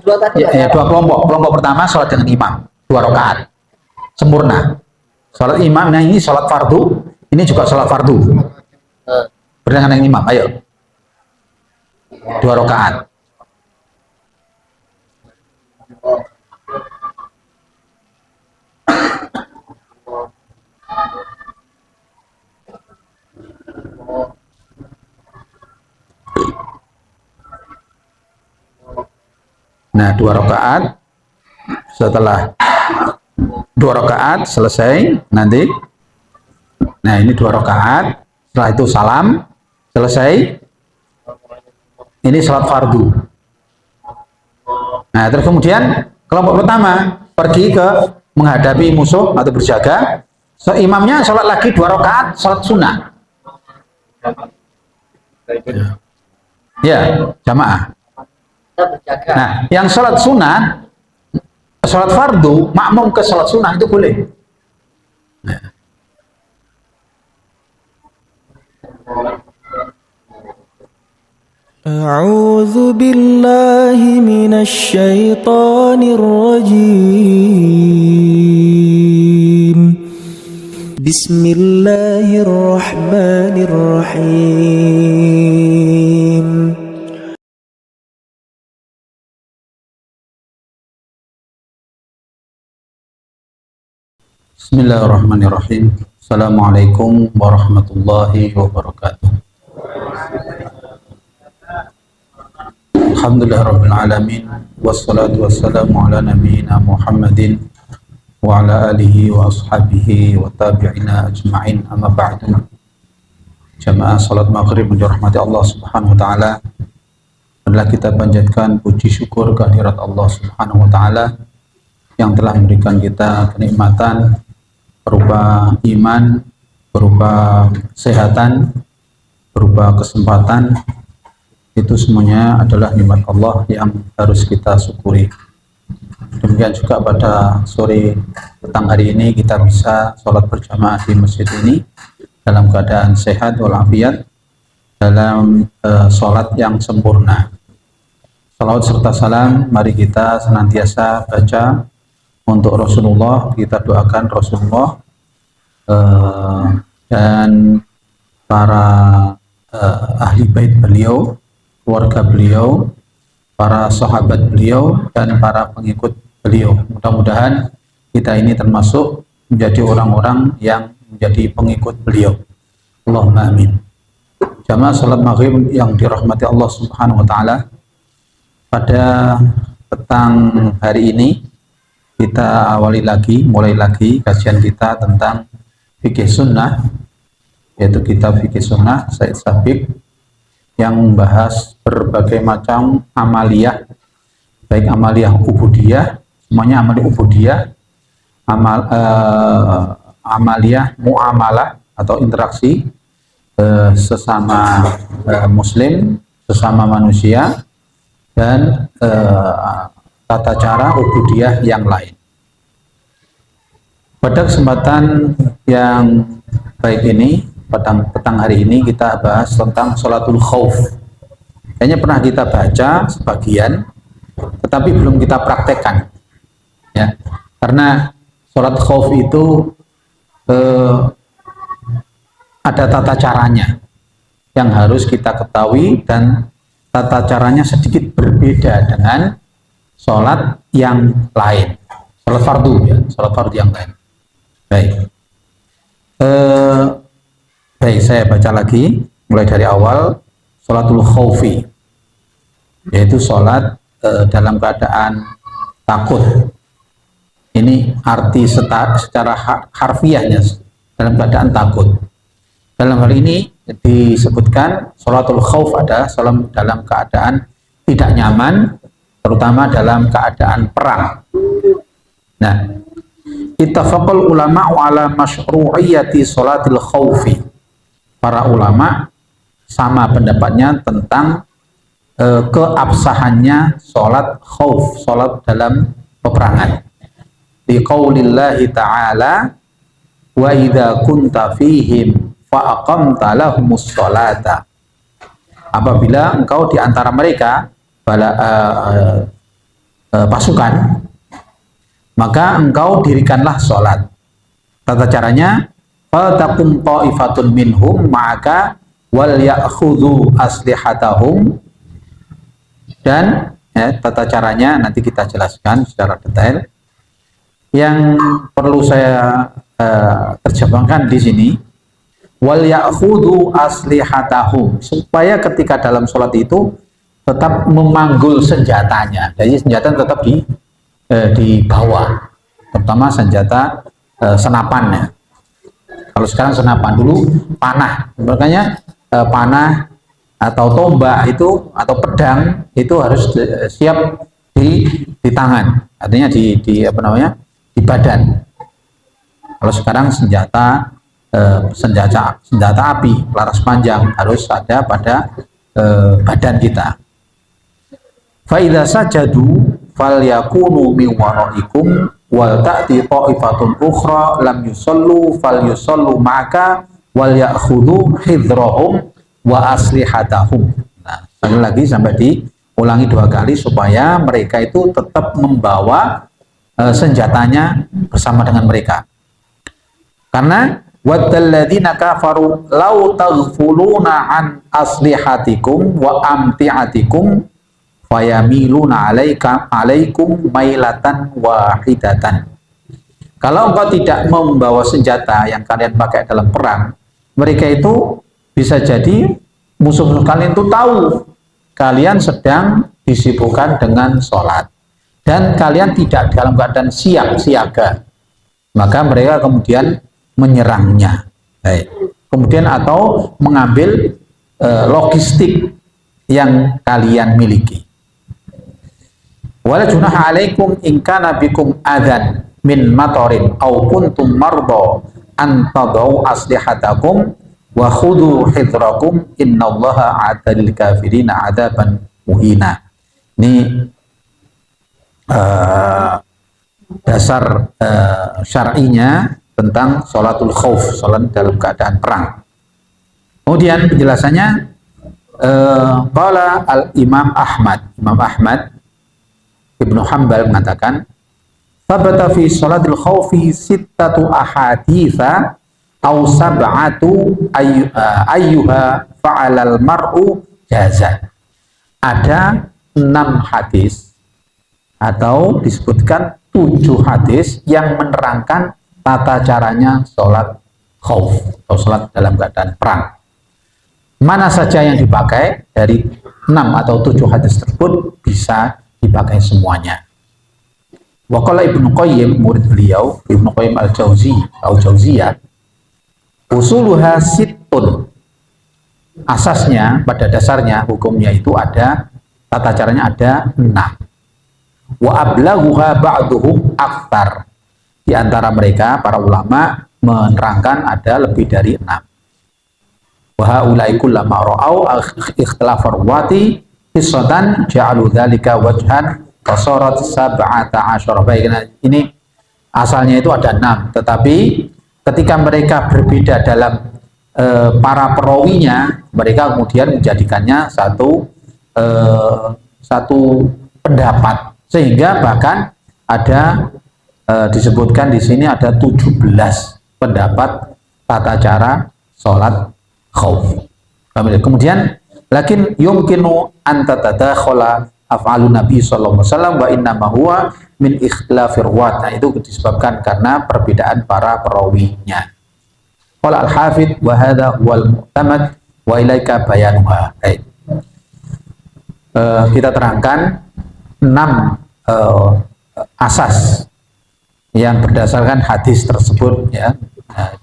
dua kelompok. Kelompok pertama sholat dengan imam 2 rakaat sempurna. Sholat imam, nah ini sholat fardu, ini juga sholat fardu. Berdasarkan dengan imam, ayo 2 rakaat. Nah 2 rakaat, setelah 2 rakaat selesai nanti, nah ini 2 rakaat, setelah itu salam selesai, ini sholat fardu. Nah terus kemudian kelompok pertama pergi ke menghadapi musuh atau berjaga, so, imamnya sholat lagi 2 rakaat sholat sunnah, ya jamaah. Nah yang sholat sunnah, sholat fardu makmum ke sholat sunnah itu boleh. Nah. A'udzu billahi minasy syaithanir rajim. Bismillahirrahmanirrahim. Bismillahirrahmanirrahim. Assalamualaikum warahmatullahi wabarakatuh. Alhamdulillahirabbil alamin, wassalatu wassalamu ala nabiyyina Muhammadin wa ala alihi wa ashabihi wa tabi'ina ajma'in, amma ba'du. Jamaah salat maghrib yang dirahmati Allah Subhanahu wa taala, adalah kita panjatkan puji syukur kehadirat Allah Subhanahu wa taala yang telah memberikan kita kenikmatan berupa iman, berupa kesehatan, berupa kesempatan. Itu semuanya adalah nikmat Allah yang harus kita syukuri. Demikian juga pada sore petang hari ini kita bisa sholat berjamaah di masjid ini dalam keadaan sehat walafiat, dalam sholat yang sempurna. Salawat serta salam mari kita senantiasa baca untuk Rasulullah, kita doakan Rasulullah dan para ahli bait beliau, keluarga beliau, para sahabat beliau, dan para pengikut beliau. Mudah-mudahan kita ini termasuk menjadi orang-orang yang menjadi pengikut beliau. Allahumma amin. Jamaah salat maghrib yang dirahmati Allah Subhanahu wa taala, pada petang hari ini kita mulai lagi kajian kita tentang fikih sunnah, yaitu kitab fikih sunnah Said Sabiq, yang membahas berbagai macam amaliyah, baik amaliyah ubudiyah, semuanya amaliyah ubudiyah, amaliyah muamalah atau interaksi sesama muslim, sesama manusia, dan tata cara ubudiyah yang lain. Pada kesempatan yang baik ini, petang hari ini kita bahas tentang sholatul khauf. Kayaknya pernah kita baca sebagian, tetapi belum kita praktekkan, ya. Karena sholat khauf itu ada tata caranya yang harus kita ketahui, dan tata caranya sedikit berbeda dengan sholat yang lain, sholat fardu, ya, sholat fardu yang lain. Baik, saya baca lagi mulai dari awal. Sholatul khaufi, yaitu sholat dalam keadaan takut. Ini arti secara harfiahnya, dalam keadaan takut. Dalam hal ini disebutkan sholatul khauf adalah sholat dalam keadaan tidak nyaman, terutama dalam keadaan perang. Nah, ittafaqal ulama ala masyru'iyyati sholatil khaufi. Para ulama sama pendapatnya tentang keabsahannya sholat khauf, sholat dalam peperangan. Di qaulillahi ta'ala, wa idza kunta fihim fa aqamta lahumus sholata. Apabila engkau di antara mereka, pasukan, maka engkau dirikanlah sholat. Tata caranya, faltakum ta'ifatun minhum ma'aka wal ya'khudhu aslihatahum. Dan tata caranya nanti kita jelaskan secara detail. Yang perlu saya terjemahkan di sini, wal ya'khudhu aslihatahum, supaya ketika dalam sholat itu tetap memanggul senjatanya. Jadi senjata tetap di bawah, terutama senjata senapannya. Kalau sekarang senapan, dulu panah. Makanya panah atau tombak itu atau pedang itu harus siap di tangan. Artinya di badan. Kalau sekarang senjata api laras panjang harus ada pada badan kita. Fa idza sajadu falyakunu min waraikum wal ta'ti ta'ifatun ukhra lam yusallu falyusallu ma'aka wal ya'khudhu hidrahum wa aslihatahum. Nah, sekali lagi sampai diulangi 2 kali supaya mereka itu tetap membawa senjatanya bersama dengan mereka. Karena waddalladzina kafaru law taghfuluna an aslihatikum wa amtiatikum fayamiluna alaikum mailatan wahidatan. Kalau engkau tidak membawa senjata yang kalian pakai dalam perang, mereka itu bisa jadi musuh-musuh kalian itu tahu kalian sedang disibukkan dengan sholat dan kalian tidak dalam keadaan siaga, maka mereka kemudian menyerangnya. Kemudian atau mengambil logistik yang kalian miliki. Wala junaha alaikum in kana bikum adzan min matarin aw kuntum marda an tadau aslihatakum wa khudhu hidrakum innallaha a'adda kafirina adzaban muhina. Ini dasar syar'inya tentang sholatul khauf, sholat dalam keadaan perang. Kemudian penjelasannya, qala al-Imam Ahmad Ibnu Hanbal mengatakan, sabata fi sholatil khaufi sittatu ahaditha aw sab'atu ayyuha fa'alal mar'u jaza. Ada 6 hadis atau disebutkan 7 hadis yang menerangkan tata caranya sholat khauf atau sholat dalam keadaan perang. Mana saja yang dipakai dari 6 atau 7 hadis tersebut bisa dipakai semuanya. Waqala Ibnu Qayyim, murid beliau Ibnu Qayyim al-Jauziyah, usuluha sittun, asasnya pada dasarnya hukumnya itu ada, tata caranya ada 6. Wa ablaghuha ba'duhum aktsar, di antara mereka para ulama menerangkan ada lebih dari 6. Wa haula'i kullama ra'au ikhtilafar ruwati qissatan ja'alu dzalika wajhan fasarat 17. Baik, ini asalnya itu ada 6, tetapi ketika mereka berbeda dalam para perawinya, mereka kemudian menjadikannya satu pendapat, sehingga bahkan ada disebutkan di sini ada 17 pendapat tata cara sholat khauf. Kemudian lakin yumkinu an tatadakhala af'alun nabi sallallahu alaihi wasallam wa inna ma huwa min ikhtilafir ruwat. Nah, itu disebabkan karena perbedaan para perawinya. Qala al-hafidz wa hadha huwal mu'tamad wa ilaika bayanuha. Kita terangkan 6 asas yang berdasarkan hadis tersebut, ya.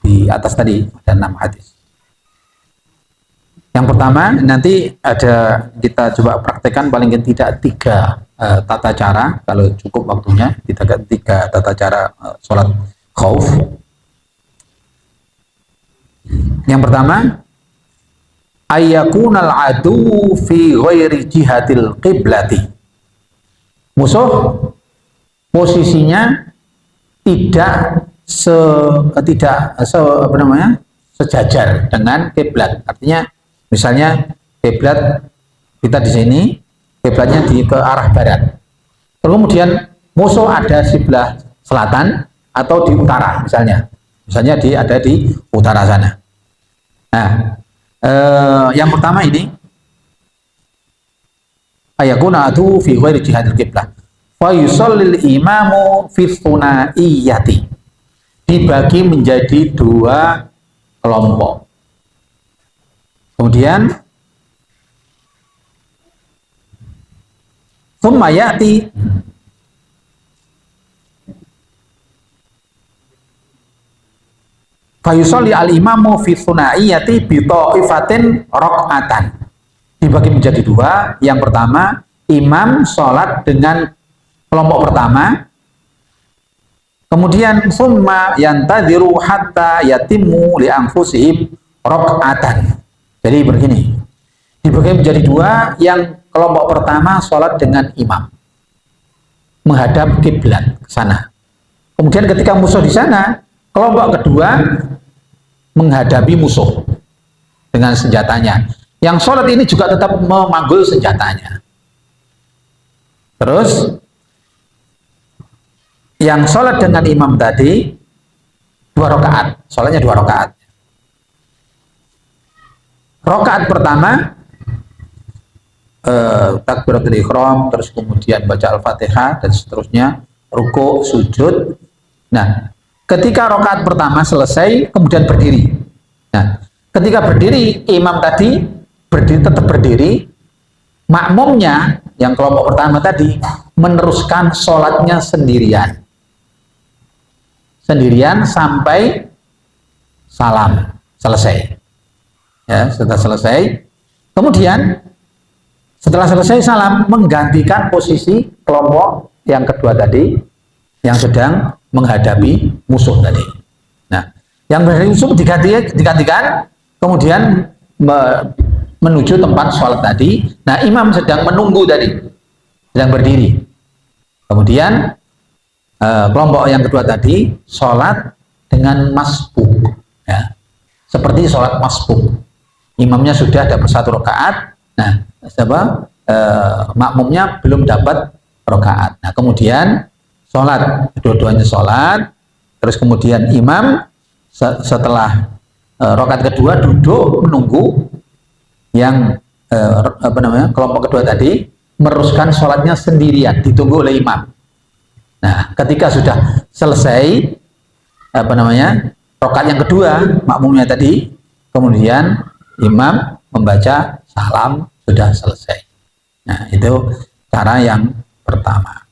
Di atas tadi ada 6 hadis. Yang pertama, nanti ada, kita coba praktekkan paling tidak 3 tata cara, kalau cukup waktunya, 3 tata cara sholat khauf. Yang pertama, ayyakunal adu fi ghairi jihatil qiblati. Musuh posisinya tidak sejajar dengan kiblat. Artinya misalnya kiblat kita di sini, kiblatnya ke arah barat. Kemudian musuh ada di sebelah selatan atau di utara misalnya ada di utara sana. Nah, yang pertama ini ayakuna adu fi ghairi jihadil qiblah fa yusallil imamu fi thunaiyati, dibagi menjadi dua kelompok. Kemudian thumma ya'ti fa yusalli al-imamu fi thunaiyati bi ta'ifatin rak'atan, dibagi menjadi dua. Yang pertama, imam sholat dengan kelompok pertama, kemudian summa yantadhiru hatta yatimmu li anfusihim rak'atan. Jadi begini, dibagi menjadi dua. Yang kelompok pertama sholat dengan imam menghadap kiblat ke sana. Kemudian ketika musuh di sana, kelompok kedua menghadapi musuh dengan senjatanya. Yang sholat ini juga tetap memanggul senjatanya. Terus yang sholat dengan imam tadi 2 rakaat, sholatnya 2 rakaat. Rakaat pertama takbiratul ihram, terus kemudian baca al-fatihah dan seterusnya, ruku, sujud. Nah, ketika rakaat pertama selesai, kemudian berdiri. Nah, ketika berdiri, imam tadi tetap berdiri, makmumnya yang kelompok pertama tadi meneruskan sholatnya sendirian sampai salam selesai. Ya, setelah selesai, kemudian setelah selesai salam menggantikan posisi kelompok yang kedua tadi yang sedang menghadapi musuh tadi. Nah, yang menghadapi musuh digantikan, kemudian menuju tempat sholat tadi. Nah, imam sedang menunggu tadi, sedang berdiri. Kemudian kelompok yang kedua tadi sholat dengan masbuk, ya, seperti sholat masbuk. Imamnya sudah dapat 1 rakaat, nah makmumnya belum dapat rakaat. Nah, kemudian sholat, dua-duanya sholat, terus kemudian imam setelah rakaat kedua duduk menunggu yang kelompok kedua tadi meneruskan sholatnya sendirian, ditunggu oleh imam. Nah, ketika sudah selesai rakaat yang kedua makmumnya tadi, kemudian imam membaca salam, sudah selesai. Nah, itu cara yang pertama.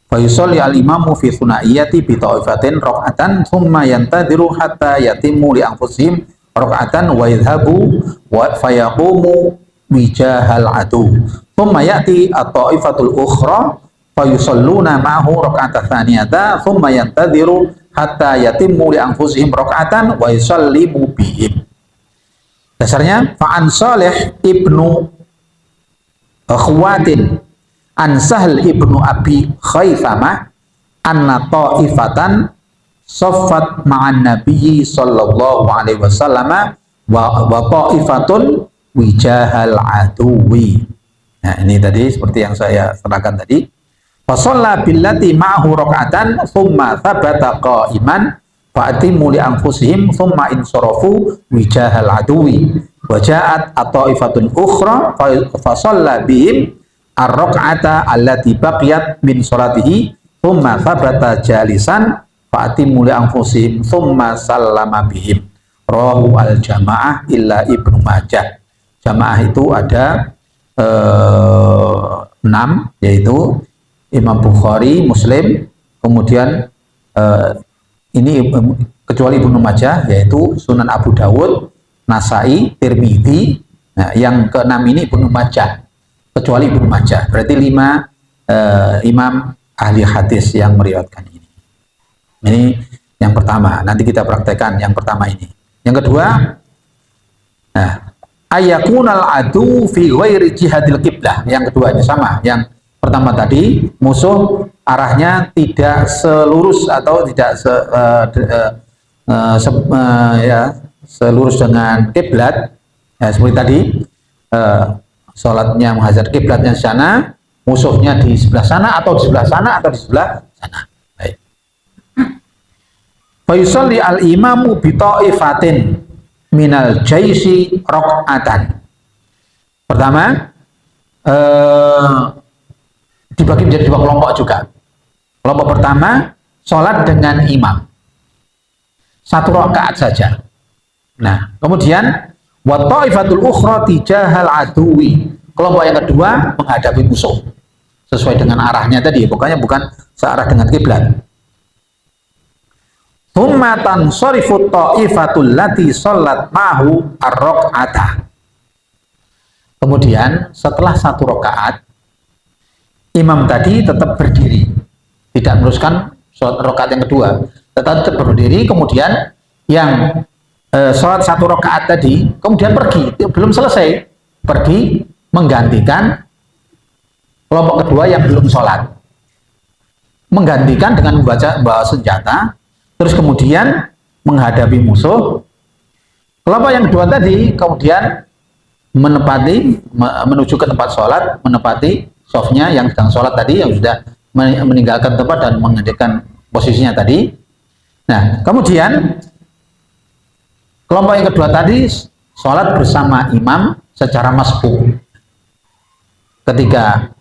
Fa yusalli al-imamu fi thunaiyati bi ta'ifatin rak'atan thumma yantadhiru hatta yatimmu li anfusihim rak'atan wa yadhhabu wa fayaqumu wijahal adu thumma ya'ti at-ta'ifatul ukhra fa yusalluna ma'ahu rak'atan tsaniyata thumma yantadhiru hatta yatimmu li anfusihim rak'atan wa yusallimu bihim. Dasarnya fa'an Salih ibnu Khwatin an Sahl ibnu Abi Khaythamah anna ta'ifatan saffat ma'an nabiyyi sallallahu alaihi wasallam wa ta'ifatun wijahal aduwi. Nah, ini tadi seperti yang saya terangkan tadi. Fa shalla billati ma'ahu rak'atan thumma thabata qa'iman fa atimmu li anfusihim thumma insarafu wijahal aduwi wa ja'at at-ta'ifatun ukhra fa shalla bihim ar-rak'ata allati baqiyat min salatihi thumma thabata jalisan fa atimmu li anfusihim thumma sallama bihim. Rawahu al-jamaah illa Ibnu Majah. Jamaah itu ada 6, yaitu Imam Bukhari, Muslim, kemudian ini kecuali Ibnu Majah, yaitu Sunan Abu Dawud, Nasai, Tirmidzi. Nah, yang ke-6 ini Ibnu Majah, kecuali Ibnu Majah. Berarti 5 imam ahli hadis yang meriwayatkan ini. Ini yang pertama. Nanti kita praktekkan yang pertama ini. Yang kedua, ayakunal adu fi ghairi jihadil qiblah. Yang keduanya sama. Yang pertama tadi, musuh arahnya tidak selurus atau tidak selurus dengan kiblat, Ya, seperti tadi sholatnya menghadap kiblatnya di sana, musuhnya di sebelah sana atau di sebelah sana atau di sebelah sana. Baik. Fa yusalli al-imamu bi ta'ifatin minal jaisi rok'atan. Pertama, dibagi menjadi dua kelompok juga. Kelompok pertama, sholat dengan imam, satu rakaat saja. Nah, kemudian wa ta'ifatul ukhra tijahal aduwi. Kelompok yang kedua menghadapi musuh sesuai dengan arahnya tadi, pokoknya bukan searah dengan kiblat. Tsumma tansarifu ta'ifatul lati shallat ma'hu ar-rak'ata. Kemudian setelah satu rakaat, imam tadi tetap berdiri, tidak meneruskan sholat rakaat yang kedua, tetap berdiri. Kemudian yang sholat satu rakaat tadi kemudian pergi, belum selesai, pergi menggantikan kelompok kedua yang belum sholat, menggantikan dengan membawa senjata, terus kemudian menghadapi musuh. Kelompok yang kedua tadi kemudian menuju ke tempat sholat, menepati softnya yang sedang sholat tadi, yang sudah meninggalkan tempat dan menggantikan posisinya tadi. Nah, kemudian kelompok yang kedua tadi sholat bersama imam secara masbuk. Ketika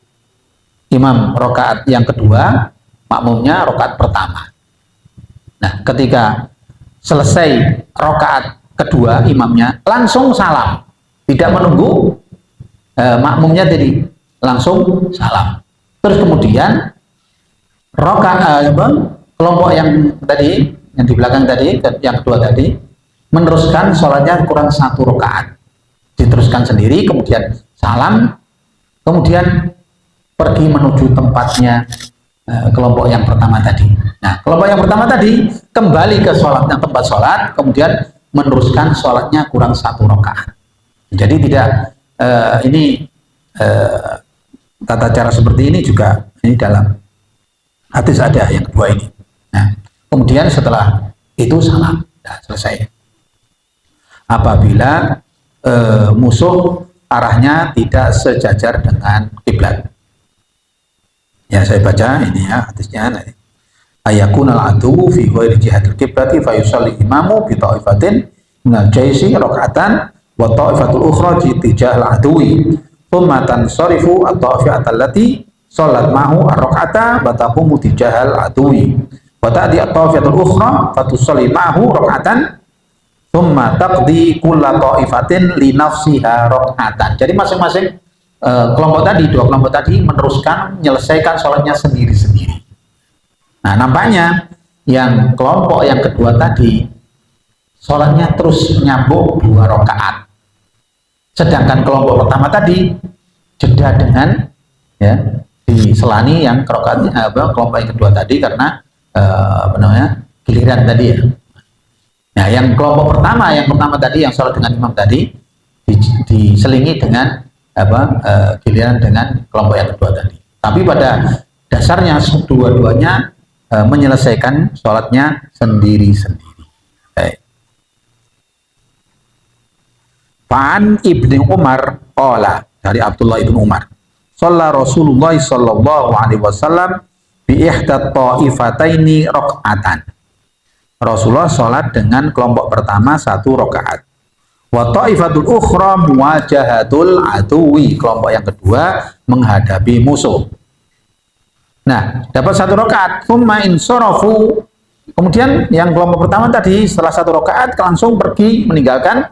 imam rakaat yang kedua, makmumnya rakaat pertama. Nah, ketika selesai rakaat kedua, imamnya langsung salam, tidak menunggu makmumnya tadi, langsung salam. Terus kemudian kelompok yang tadi, yang di belakang tadi, yang kedua tadi, meneruskan sholatnya kurang satu rakaat, diteruskan sendiri, kemudian salam, kemudian pergi menuju tempatnya kelompok yang pertama tadi. Nah, kelompok yang pertama tadi kembali ke sholatnya, tempat sholat, kemudian meneruskan sholatnya kurang satu rakaat. Jadi tidak tata cara seperti ini juga ini dalam hadis ada yang kedua ini. Nah, kemudian setelah itu salam, nah, selesai. Apabila musuh arahnya tidak sejajar dengan kiblat. Ya, saya baca ini ya hadisnya nanti. Ayakun al-adu fi ghairi jihatil qiblati fa yusalli imamu bi ta'ifatin minal jaisi raka'atan wa ta'ifatul ukhra tijahal aduwi. Tsumma tansarifu at-ta'ifata allati shallat ma'hu ar-raka'ata wa taqumu tijahal aduwi. Wa ta'ti at-ta'ifatul ukhra fa tusalli ma'hu raka'atan tsumma taqdi kulla ta'ifatin li nafsiha raka'atan. Jadi masing-masing kelompok tadi, dua kelompok tadi meneruskan menyelesaikan sholatnya sendiri-sendiri. Nah, nampaknya yang kelompok yang kedua tadi sholatnya terus nyambung dua rakaat, sedangkan kelompok pertama tadi jeda dengan ya diselani yang kelompok yang kedua tadi karena giliran tadi ya. Nah, yang kelompok pertama, tadi yang sholat dengan imam tadi diselingi dengan giliran dengan kelompok yang kedua tadi. Tapi pada dasarnya dua-duanya menyelesaikan sholatnya sendiri-sendiri. Fa'an ibni Umar qala, dari Abdullah ibn Umar, shalla Rasulullah sallallahu alaihi wasallam bi ihdat ta'ifataini raka'atan. Rasulullah sholat dengan kelompok pertama satu rakaat. Wa ta'ifatul ukhra muwajahatul aduwi, kelompok yang kedua menghadapi musuh. Nah, dapat satu rakaat, tsumma insarafu. Kemudian yang kelompok pertama tadi setelah satu rakaat langsung pergi meninggalkan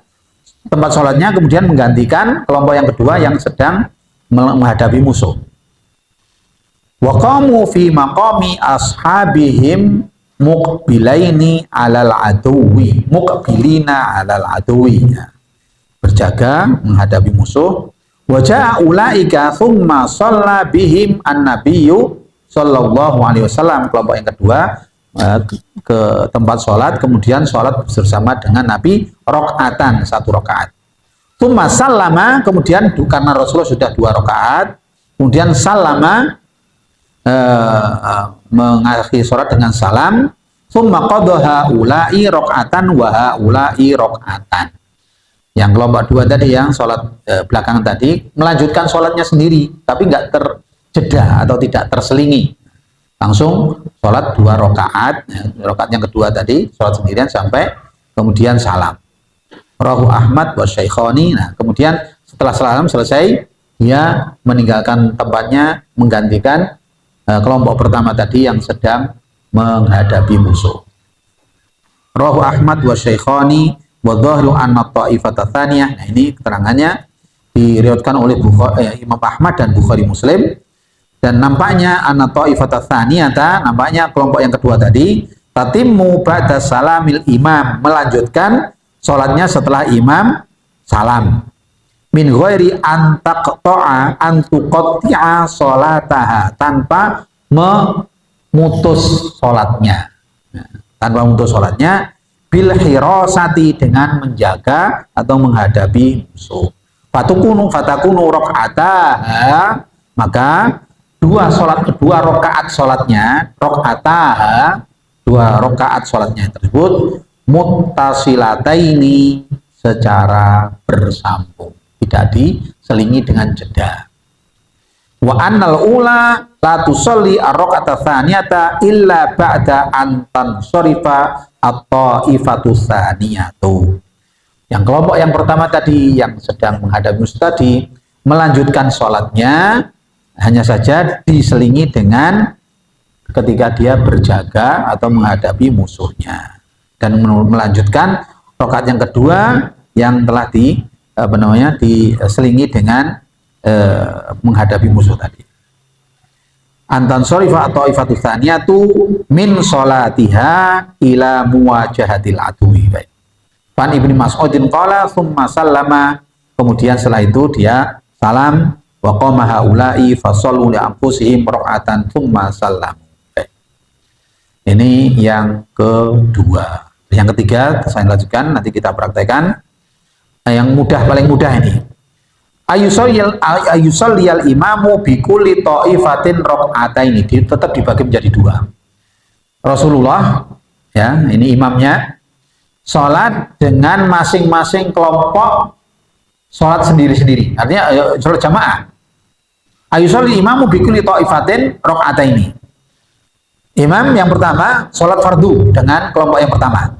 tempat sholatnya, kemudian menggantikan kelompok yang kedua yang sedang menghadapi musuh. Wa qamu fi maqami ashabihim muqbilaini alal aduwi, muqbilina alal aduwi, berjaga menghadapi musuh. Wa ja'a ulaika thumma shalla bihim an-nabiyyu sallallahu alaihi wasallam, kelompok yang kedua ke tempat sholat, kemudian sholat bersama dengan Nabi rakaatan, satu rakaat. Thumma sallama, kemudian karena Rasulullah sudah dua rakaat, kemudian sallama, mengakhiri sholat dengan salam. Tsumma qadha haula'i rakaatan wa haula'i rakaatan. Yang kelompok dua tadi yang sholat belakangan tadi melanjutkan sholatnya sendiri, tapi nggak terjeda atau tidak terselingi, langsung sholat 2 rakaat, rakaat yang kedua tadi sholat sendirian sampai kemudian salam. Rawahu Ahmad wa Syaikhani. Nah, kemudian setelah salam selesai, dia meninggalkan tempatnya, menggantikan kelompok pertama tadi yang sedang menghadapi musuh. Rawahu Ahmad wa Syaikhani wa dhahiru anna ta'ifata tsaniyah. Nah, ini keterangannya diriwayatkan oleh Imam Ahmad dan Bukhari Muslim, dan nampaknya anna ta'ifata tsaniyata, nampaknya kelompok yang kedua tadi tatimmu ba'da salamil imam, melanjutkan sholatnya setelah imam salam, min ghairi an taqta'a an tuqatti'a sholataha, tanpa memutus sholatnya, bil hirasati, dengan menjaga atau menghadapi musuh. Fatakunu rakaataha, maka 2 rakaat sholatnya, rakaataha, 2 rakaat sholatnya tersebut muttasilataini, secara bersambung, tidak diselingi dengan jeda. Wa annal ula la tusalli ar-raka'ata tsaniyata illa ba'da an tansarifa at-ta'ifatu tsaniyatu. Yang kelompok yang pertama tadi yang sedang menghadapi musuh tadi melanjutkan sholatnya hanya saja diselingi dengan ketika dia berjaga atau menghadapi musuhnya, dan melanjutkan rakaat yang kedua yang telah diselingi dengan menghadapi musuh tadi. Antan shorifa atau ifatu tsaniyatu min sholatiha ila muwajahatil adui. Fan Ibnu Mas'udin qala tsumma sallama, kemudian setelah itu dia salam, wa qama haula'i fa shallu li anfusihim raka'atan tsumma sallamu. Ini yang kedua. Yang ketiga saya lanjutkan, nanti kita praktekkan. Yang mudah, paling mudah ini. Ayusalliyal imamu bikulli ta'ifatin raka'ataini, tetap dibagi menjadi 2. Rasulullah, ya, ini imamnya, sholat dengan masing-masing kelompok sholat sendiri-sendiri. Artinya sholat jamaah. Ayusalliyal imamu bikulli ta'ifatin raka'ataini. Imam yang pertama sholat fardu dengan kelompok yang pertama.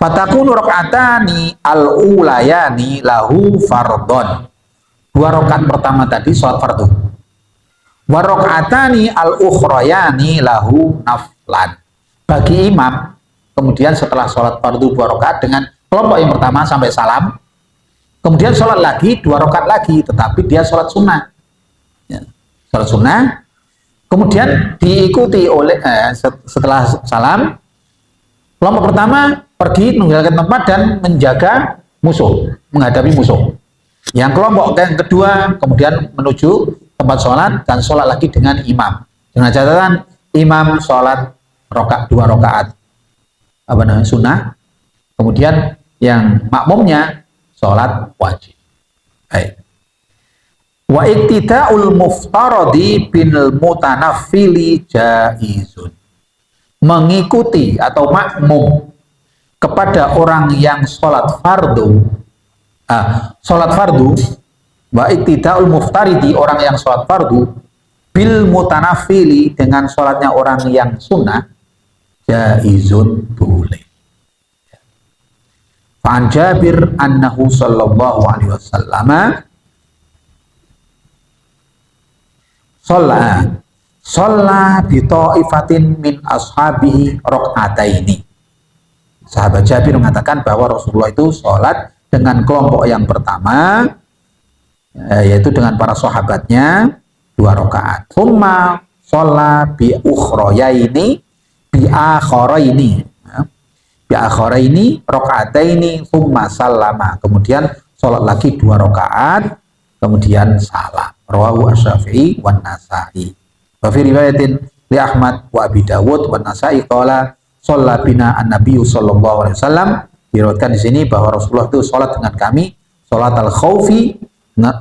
Fatakunu raka'atani al-ulayani lahu fardhon. 2 rakaat pertama tadi sholat fardu. Wa raka'atani al-ukhrayani lahu naflan. Bagi imam, kemudian setelah sholat fardu 2 rakaat dengan kelompok yang pertama sampai salam, kemudian sholat lagi 2 rakaat lagi, tetapi dia sholat sunnah. Ya, sholat sunnah. Kemudian diikuti oleh setelah salam, kelompok pertama pergi meninggalkan tempat dan menjaga musuh, menghadapi musuh. Yang kelompok yang kedua kemudian menuju tempat sholat dan sholat lagi dengan imam. Dengan catatan imam sholat 2 rakaat sunnah, kemudian yang makmumnya sholat wajib. Baik. Wa iktida'ul muftaradi bil mutanaffili jaizun. Mengikuti atau makmum kepada orang yang sholat fardu, wa iktida'ul muftaridi, orang yang sholat fardu, bil mutanaffili, dengan sholatnya orang yang sunnah, jaizun, boleh. Fa'an Jabir annahu sallallahu alaihi wasallam sholla bi ta'ifatin min ashabihi raka'ataini. Sahabat Jabir mengatakan bahwa Rasulullah itu sholat dengan kelompok yang pertama, yaitu dengan para sahabatnya 2 rakaat. Tsumma sholla bi ukhrayaini bi akharaini raka'ataini tsumma sallama. Kemudian sholat lagi 2 rakaat, kemudian salam. Rawahu Asy-Syafi'i wan Nasa'i. Wa fi riwayatin li Ahmad wa Abi Dawud wan Nasa'i qala shalla bina an-nabiyyu sallallahu alaihi wasallam. Diriwayatkan di sini bahwa Rasulullah itu sholat dengan kami sholat al-khaufi,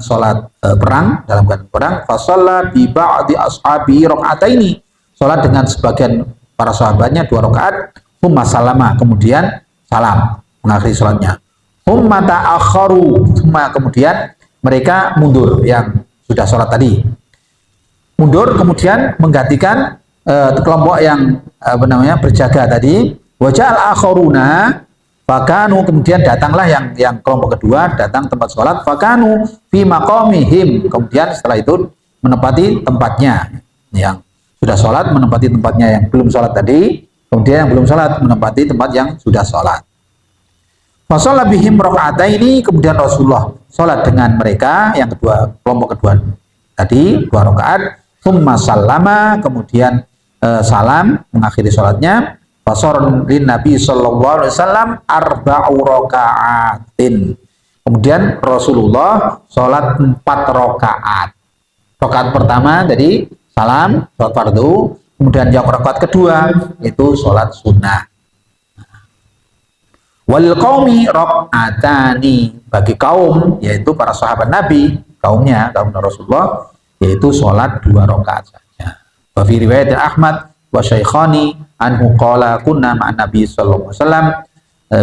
sholat perang, dalam keadaan perang. Fa shalla bi ba'di ashabi raka'ataini, sholat dengan sebagian para sahabatnya 2 rakaat. Tsumma salama, kemudian salam, mengakhiri sholatnya. Humma ta'akharu, kemudian mereka mundur yang sudah sholat tadi. Mundur kemudian menggantikan kelompok yang berjaga tadi. Waja'al akharuna fakanu, kemudian datanglah yang kelompok kedua datang tempat sholat, fakanu fi maqamihim, kemudian setelah itu menempati tempatnya. Yang sudah sholat menempati tempatnya yang belum sholat tadi, kemudian yang belum sholat menempati tempat yang sudah sholat. Fasolah bihim rakaataini, kemudian Rasulullah sholat dengan mereka yang kedua, kelompok kedua tadi 2 rakaat. Thumma sallama, kemudian salam mengakhiri sholatnya. Fasorun lin Nabi sallallahu alaihi wasallam arba'u rakaatin, kemudian Rasulullah sholat 4 rakaat. Rakaat pertama jadi salam sholat fardu, kemudian yang rakaat kedua itu sholat sunnah. Wal qaumi rakaatani, bagi kaum yaitu para sahabat Nabi, kaumnya kaum Rasulullah, yaitu sholat 2 rakaat saja. Wa fi riwayat Ahmad wa Syaikhani anhu qala kunna ma'an Nabi sallallahu alaihi wasallam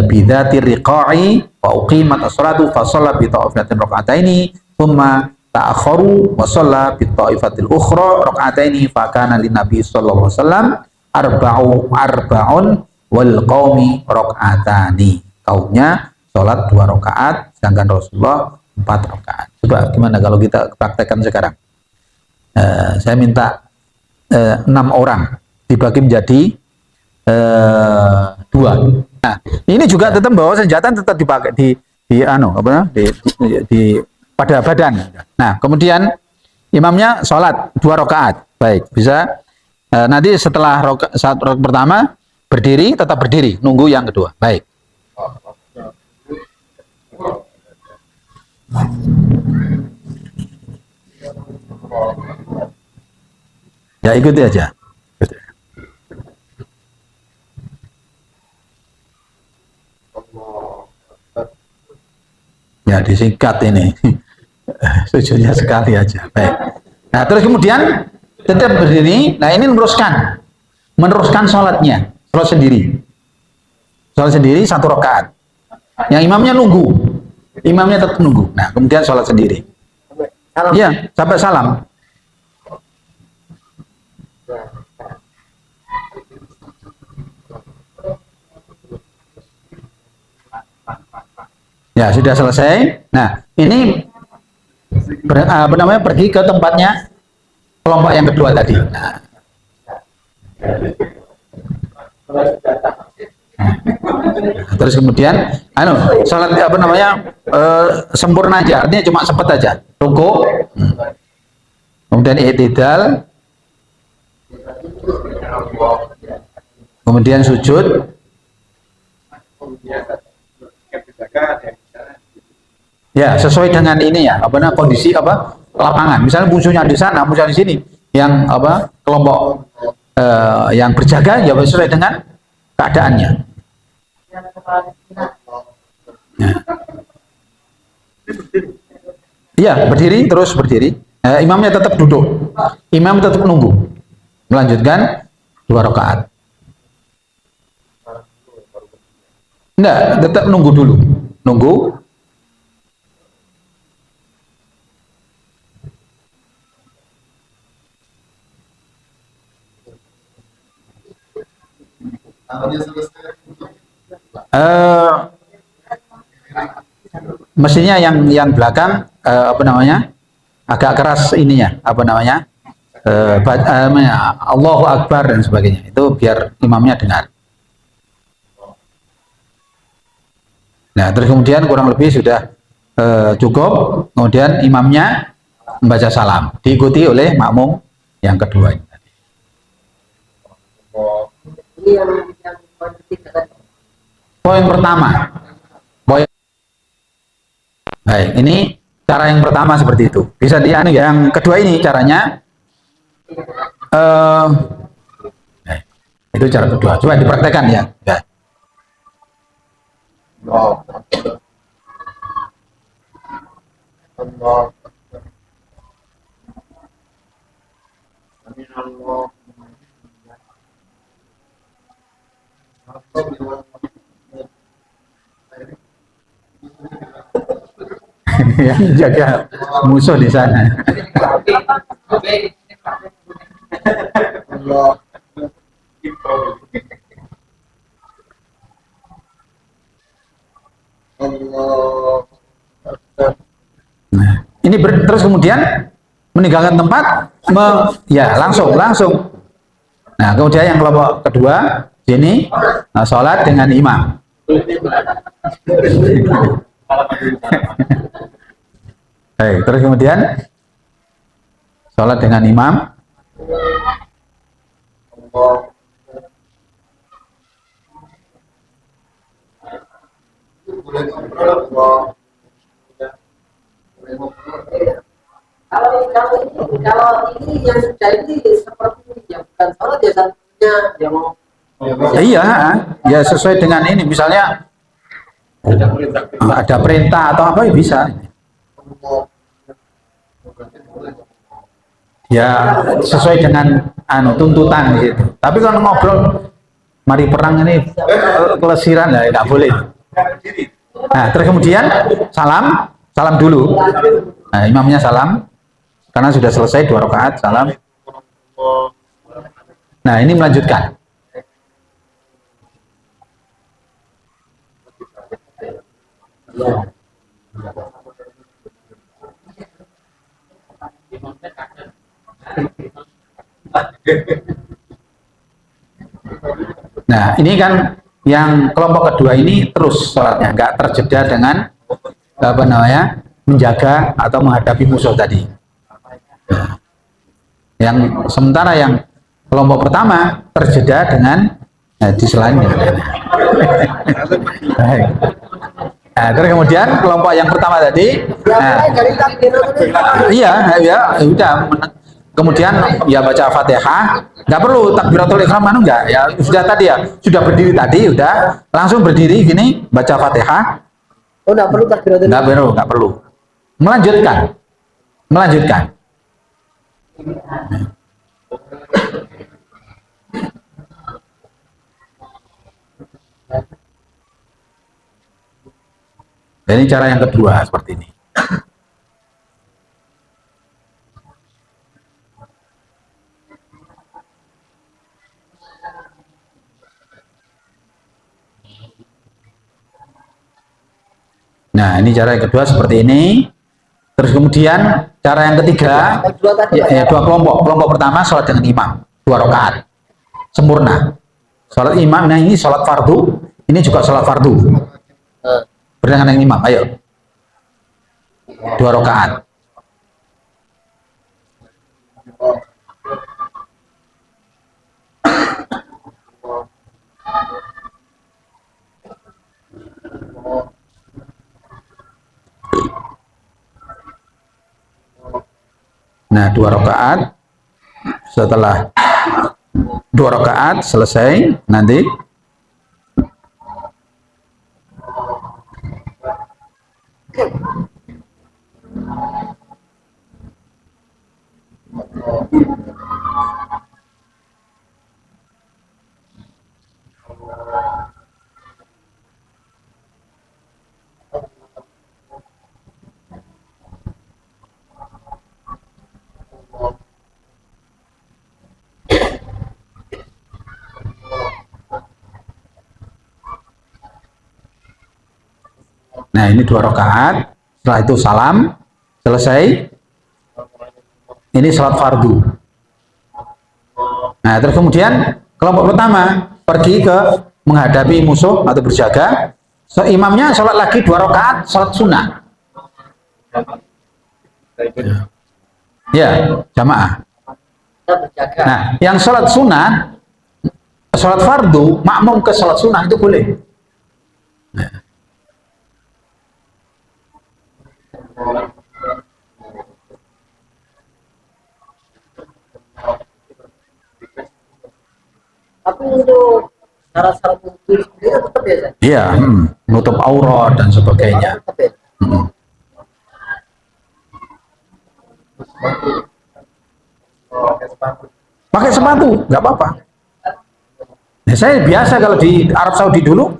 bidzati riqa'i wa uqimat as-salatu fa shalla bi ta'ifatin raka'ataini thumma ta'akharu wa shalla bi ta'ifatil ukhra raka'ataini fa kana lin Nabi sallallahu alaihi wasallam arba'un wal qaumi raka'atani. Kaumnya sholat 2 rakaat sedangkan Rasulullah 4 rakaat. Coba gimana kalau kita praktekkan sekarang? Saya minta 6 orang dibagi menjadi 2. Nah, ini juga tetap bawa senjata, tetap dipakai di pada badan. Nah, kemudian imamnya sholat 2 rakaat. Baik, bisa nanti setelah rakaat pertama berdiri, tetap berdiri, nunggu yang kedua. Baik. Ya, ikuti aja. Ya, disingkat ini. Sujudnya sekali aja. Baik. Nah, terus kemudian tetap berdiri. Nah, ini meneruskan sholatnya. Sholat sendiri. Sholat sendiri 1 rakaat. Yang imamnya nunggu. Imamnya tetap nunggu. Nah, kemudian sholat sendiri. Iya, sampai salam. Ya, sudah selesai. Nah, ini pergi ke tempatnya kelompok yang kedua tadi. Nah. Terus kemudian salat sempurna aja, artinya cuma cepet aja. Rukuk. Kemudian i'tidal. Kemudian sujud. Ya, sesuai dengan ini ya, kondisi lapangan. Misalnya musuhnya di sana, musuhnya di sini. Yang kelompok yang berjaga ya sesuai dengan keadaannya. Iya, berdiri, terus berdiri. Imamnya tetap duduk. Imam tetap nunggu. Melanjutkan 2 rakaat. Enggak, tetap nunggu dulu. Nunggu. Mestinya yang belakang agak keras ininya Allahu Akbar dan sebagainya, itu biar imamnya dengar. Nah, terus kemudian kurang lebih sudah cukup, kemudian imamnya membaca salam diikuti oleh makmum yang kedua ini. Poin pertama. Baik, ini cara yang pertama seperti itu. Bisa yang kedua ini caranya. Itu cara kedua. Coba dipraktekkan ya. yang jaga musuh di sana. Allah. Allah. Nah, ini terus kemudian meninggalkan tempat, ya langsung. Nah, kemudian yang kelompok kedua sini sholat dengan imam. Baik, terus kemudian sholat dengan imam. Allah. Allah. Kalau ini yang sudah ini seperti ini ya bukan sholat ya satunya yang mau Ya sesuai dengan ini, misalnya ada perintah atau apa ya bisa. Ya sesuai dengan tuntutan gitu. Tapi kalau ngobrol mari perang ini kelesiran ya nggak boleh. Nah, terus kemudian salam dulu. Nah, imamnya salam karena sudah selesai 2 rakaat, salam. Nah, ini melanjutkan. Nah, ini kan yang kelompok kedua ini terus sholatnya, nggak terjeda dengan apa namanya menjaga atau menghadapi musuh tadi. Nah, yang sementara yang kelompok pertama terjeda dengan di selainnya. Baik. Nah, terus kemudian kelompok yang pertama tadi, iya, udah. Kemudian ya baca Fatihah, nggak perlu takbiratul ihram enggak, ya sudah tadi ya, sudah berdiri tadi, udah langsung berdiri gini, baca Fatihah. oh nggak perlu takbiratul ihram. Nggak perlu. Melanjutkan. Ini cara yang kedua seperti ini. Nah, ini cara yang kedua seperti ini. Terus kemudian cara yang ketiga, dua kelompok. Kelompok pertama sholat dengan imam, 2 rakaat, sempurna. Sholat imam, nah ini sholat fardu, ini juga sholat fardu. Berdengan dengan imam, ayo. 2 rakaat. Nah, 2 rakaat. Setelah 2 rakaat selesai, nanti nah ini 2 rakaat. Setelah itu salam, selesai. Ini sholat fardu. Nah, terus kemudian kelompok pertama pergi ke menghadapi musuh atau berjaga. Imamnya sholat lagi 2 rakaat, sholat sunnah. Ya, jamaah. Nah, yang sholat sunnah, sholat fardu, makmum ke sholat sunnah itu boleh. Nah. Tapi untuk syarat-syarat wudhu sendiri tetap ya, Zat? Iya, nutup aurat dan sebagainya. Tetap ya? Pakai sepatu, nggak apa-apa. Nah, saya biasa kalau di Arab Saudi dulu,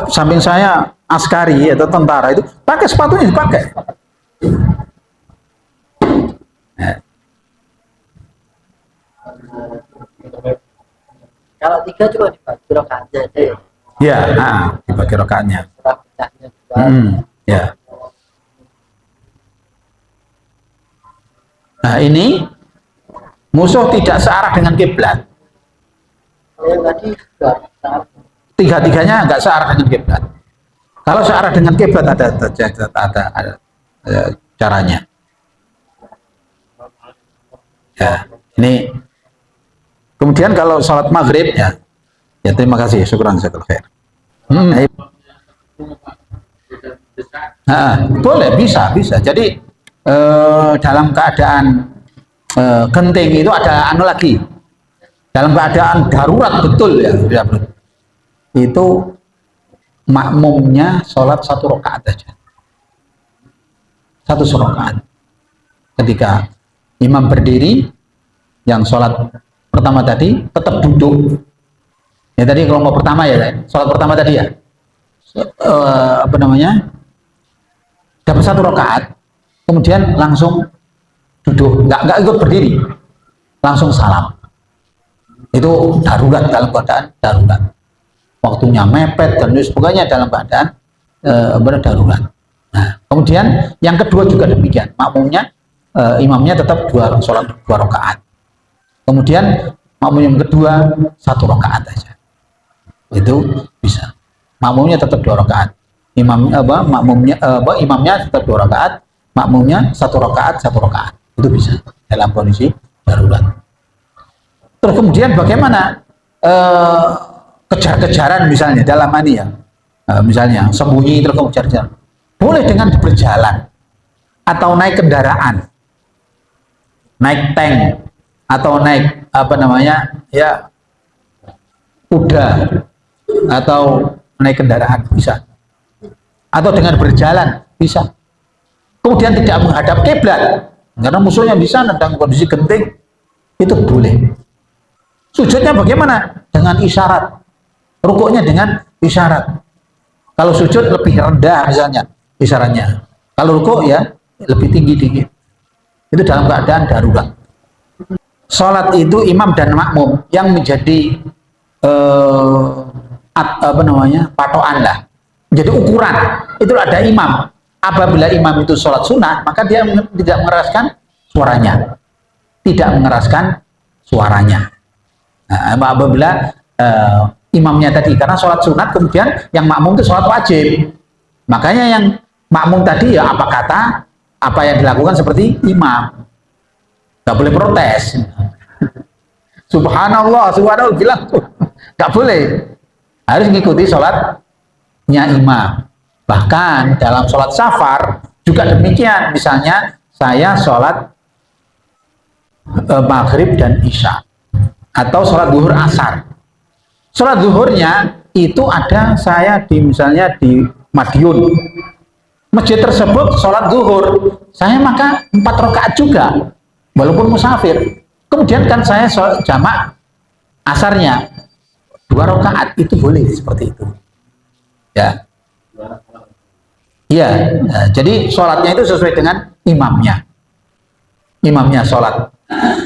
samping saya askari atau tentara itu pakai sepatunya dipakai. Nah, Kalau 3 cuma dibagi rakaatnya aja ya. ya, dibagi rakaatnya. Setelah pecahnya 2. Ya. Nah, ini musuh tidak searah dengan kiblat. Yang tadi juga saat Tiga-tiganya nggak searah dengan kiblat. Kalau searah dengan kiblat ada caranya. Ya, ini kemudian kalau sholat maghrib ya, terima kasih, syukran jazakallahu khair. Boleh, bisa. Jadi dalam keadaan genting itu ada anu lagi. Dalam keadaan darurat betul ya, itu makmumnya sholat 1 rakaat aja. 1 rakaat. Ketika imam berdiri, yang sholat pertama tadi tetap duduk. Ya tadi kelompok pertama ya, sholat pertama tadi ya. Dapat 1 rakaat, kemudian langsung duduk, nggak ikut berdiri, langsung salam. Itu darurat, dalam keadaan darurat. Waktunya mepet dan sebagainya, dalam keadaan darurat. Nah, kemudian yang kedua juga demikian, makmumnya imamnya tetap sholat 2 rakaat. Kemudian makmum yang kedua 1 rakaat aja. Itu bisa. Makmumnya tetap 2 rakaat. Imamnya tetap 2 rakaat, makmumnya 1 rakaat, 1 rakaat. Itu bisa dalam kondisi darurat. Terus kemudian bagaimana kejar-kejaran misalnya dalam ini ya, misalnya sembunyi terus kejar-kejaran. Boleh dengan berjalan atau naik kendaraan, naik tank atau naik kuda atau naik kendaraan bisa, atau dengan berjalan bisa. Kemudian tidak menghadap kiblat karena musuhnya di sana dalam kondisi genting, itu boleh. Sujudnya bagaimana? Dengan isyarat. Rukuknya dengan isyarat. Kalau sujud lebih rendah misalnya isyaratnya. Kalau rukuk ya lebih tinggi dikit. Itu dalam keadaan darurat. Salat itu imam dan makmum yang menjadi patokan lah, menjadi ukuran. Itu ada imam. Apabila imam itu sholat sunnah, maka dia tidak mengeraskan suaranya. Tidak mengeraskan suaranya. Nah, apabila imamnya tadi, karena sholat sunat, kemudian yang makmum itu sholat wajib. Makanya yang makmum tadi ya apa yang dilakukan seperti imam. Gak boleh protes. Subhanallah bilang gak boleh. Harus mengikuti sholatnya imam. Bahkan dalam sholat safar juga demikian. Misalnya saya sholat maghrib dan isya, atau sholat zuhur asar. Sholat zuhurnya itu ada saya misalnya di Madiun. Masjid tersebut sholat zuhur, saya maka 4 rakaat juga, walaupun musafir. Kemudian kan saya sholat jamak asarnya 2 rakaat, itu boleh seperti itu. Ya. Iya, nah, jadi sholatnya itu sesuai dengan imamnya. Imamnya sholat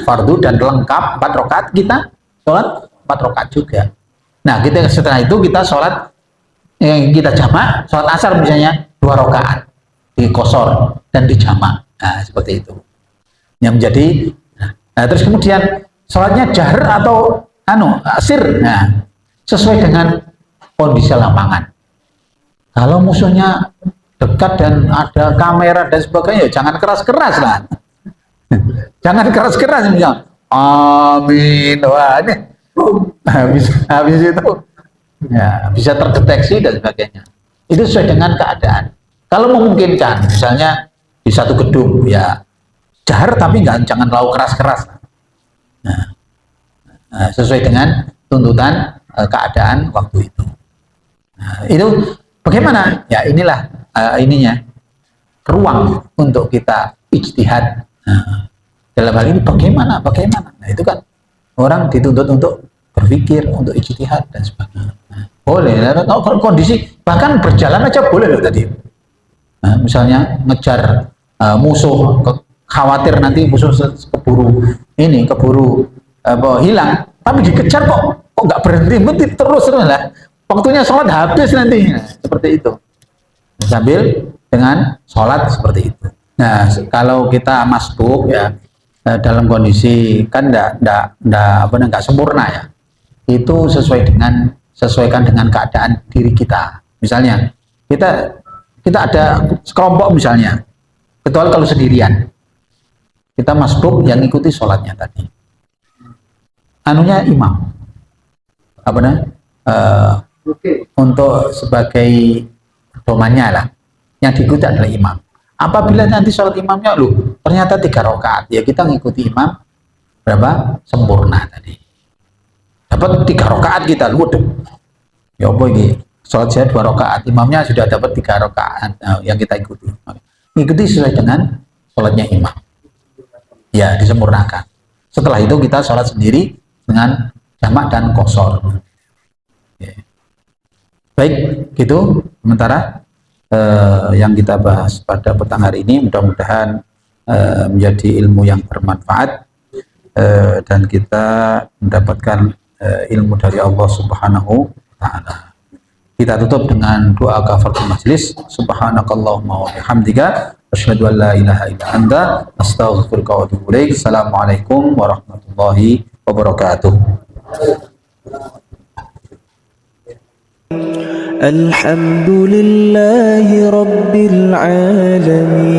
fardu dan lengkap 4 rakaat, kita sholat 4 rakaat juga. Nah, setelah itu kita sholat kita jamak, sholat asar misalnya 2 rakaat di qashar dan di jamak. Nah, seperti itu. Yang menjadi terus kemudian sholatnya jahar atau sir. Nah, sesuai dengan kondisi lapangan. Kalau musuhnya dekat dan ada kamera dan sebagainya, jangan keras-keras lah. Jangan keras-keras misalnya. Amin. Wah, ini habis itu ya bisa terdeteksi dan sebagainya. Itu sesuai dengan keadaan. Kalau memungkinkan, misalnya di satu gedung ya jahar tapi jangan terlalu keras-keras. Nah, sesuai dengan tuntutan keadaan waktu itu. Nah, itu bagaimana? Ya inilah ruang untuk kita ijtihad. Dalam hal ini bagaimana? Nah, itu kan orang dituntut untuk berpikir, untuk ijtihad dan sebagainya. Nah, boleh. Nah, kalau kondisi bahkan berjalan aja boleh loh tadi. Nah, misalnya ngejar musuh, khawatir nanti musuh keburu hilang, tapi dikejar kok nggak berhenti terus lah. Waktunya sholat habis nanti. Nah, seperti itu. Sambil dengan sholat seperti itu. Nah, kalau kita masbuk ya dalam kondisi kan nggak sempurna ya. Itu sesuaikan dengan keadaan diri kita. Misalnya kita ada sekelompok misalnya, kecuali kalau sendirian, kita masbuk yang ikuti sholatnya tadi. Anunya imam, untuk sebagai domannya lah, yang diikuti adalah imam. Apabila nanti sholat imamnya ternyata 3 rakaat, ya kita ngikuti imam berapa? Sempurna tadi. Dapat 3 rakaat kita, waduh. Ya apa ini? Sholat saya 2 rakaat, imamnya sudah dapat 3 rakaat yang kita ikuti. Ikuti sesuai dengan sholatnya imam. Ya, disempurnakan. Setelah itu kita sholat sendiri dengan jamak dan qashar. Ya. Baik, gitu sementara yang kita bahas pada petang hari ini, mudah-mudahan menjadi ilmu yang bermanfaat dan kita mendapatkan ilmu dari Allah Subhanahu wa Ta'ala. Kita tutup dengan doa kafaratul majlis. Subhanakallahumma wa bihamdika asyhadu an la ilaha illa anta astaghfiruka wa atubu ilaik. Assalamualaikum warahmatullahi wabarakatuh. الحمد لله رب العالمين